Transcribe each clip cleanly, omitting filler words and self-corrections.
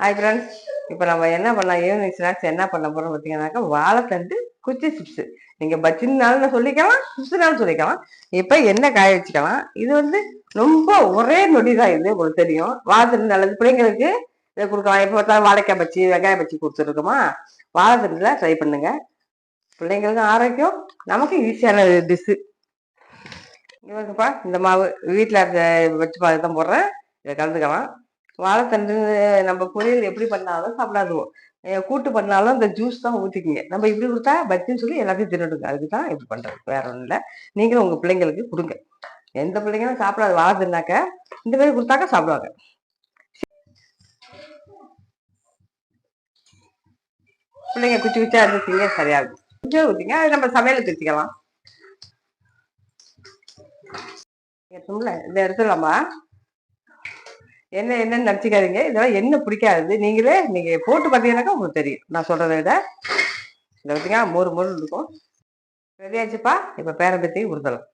Hi friends, இப்போ நம்ம என்ன பண்ணலாம், ஈவினிங் ஸ்நாக்ஸ் என்ன பண்ண போகிறோம் பார்த்தீங்கன்னாக்கா வாழைத்தண்டு குச்சி சிப்ஸு. நீங்கள் பச்சினாலும் சொல்லிக்கலாம், சிப்ஸ்னாலும் சொல்லிக்கலாம். இப்போ என்ன காய வச்சுக்கலாம். இது வந்து ரொம்ப ஒரே நொடி தான். இது உங்களுக்கு தெரியும். வாழைத்தண்டு நல்லது, பிள்ளைங்களுக்கு இதை கொடுக்கலாம். எப்போ பார்த்தாலும் வாழைக்காய் பச்சி வெங்காய பச்சி கொடுத்துருக்கோமா, வாழைத்தண்டில் ட்ரை பண்ணுங்க. பிள்ளைங்களுக்கும் ஆரோக்கியம், நமக்கு ஈஸியான டிஷ்ஷு. இவங்கப்பா இந்த மாவு வீட்டில் வச்சு தான் போடுறேன். இதை கலந்துக்கலாம். வாழைத்தண்டு நம்ம பொரியல் எப்படி பண்ணாலும் சாப்பிடாதுவோம். கூட்டு பண்ணாலும் இந்த ஜூஸ் தான் ஊற்றிக்கிங்க. நம்ம இப்படி கொடுத்தா பச்சின்னு சொல்லி எல்லாத்தையும் தின்னுடுங்க. அதுக்கு தான் இப்படி பண்ணுறது, வேற ஒன்றும் இல்லை. நீங்களும் உங்கள் பிள்ளைங்களுக்கு கொடுங்க. எந்த பிள்ளைங்களும் சாப்பிடாது வாழைத்தண்டாக்க, இந்த மாதிரி கொடுத்தாக்கா சாப்பிடுவாங்க. பிள்ளைங்க குச்சி குச்சியாக இருந்துச்சிங்க சரியாகும். கொஞ்சம் ஊற்றிங்க, அது நம்ம சமையலுக்கு வச்சுக்கலாம். இந்த எடுத்துடலாமா. என்னன்னு நினச்சிக்காதீங்க, இதெல்லாம் என்ன பிடிக்காது. நீங்க போட்டு பார்த்தீங்கன்னாக்கா உங்களுக்கு தெரியும். நான் சொல்றதை விட இதை பார்த்தீங்கன்னா மொறு இருக்கும். ரெடியாச்சுப்பா. இப்போ பேரம்பத்திக்கு கொடுத்துடலாம்.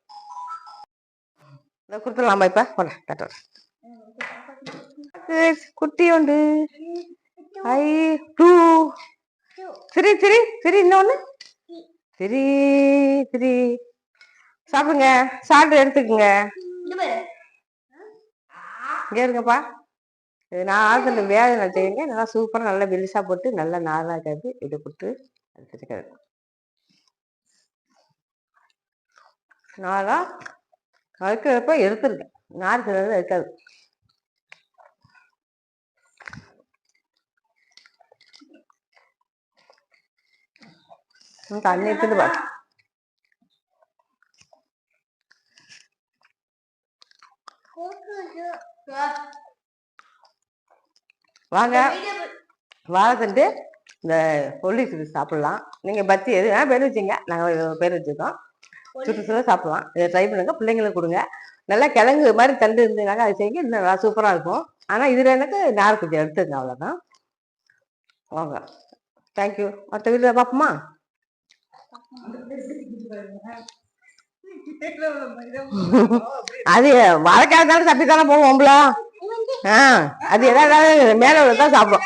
இதை கொடுத்துடலாமா. இப்போ கட்டுறேன். குட்டி உண்டு. ஐ டூ சரி சரி சரி, இன்னொன்று சரி சரி. சாப்பிடுங்க, சாப்பிட்டு எடுத்துக்குங்க. இங்கே இருங்கப்பா. இது நான் ஆளுக்கு வேலை செய்யுங்க. நல்லா சூப்பராக நல்லா மெலிசா போட்டு நல்லா நாளாக கருது இதை கொடுத்து எடுத்துருக்காது. நாளா அதுக்கிறப்ப எடுத்துருங்க. நார் சிலது இருக்காது. தண்ணி எடுத்துட்டு பா. வாங்க, வாழைத்தண்டு இந்த பொல்லி சாப்பிடலாம். நீங்க பச்சி எது பேர் வச்சிங்க, நாங்கள் பேர் வச்சுருக்கோம். சுட்டு சுட சாப்பிடலாம். இதை ட்ரை பண்ணுங்க, பிள்ளைங்களுக்கு கொடுங்க. நல்லா கிழங்கு மாதிரி தண்டு இருந்ததுனாக்கா அது செய்யுங்க, இன்னும் நல்லா சூப்பராக இருக்கும். ஆனால் இதில் எனக்கு நார் கொஞ்சம் எடுத்துங்க, அவ்வளோதான். வாங்க, தேங்க்யூ. மற்ற வீட்டில் பார்ப்போமா. அது வாழைக்காய் தானே தப்பித்தானே போவோம்ல. அது ஏதாவது மேலே தான் சாப்பிடும்.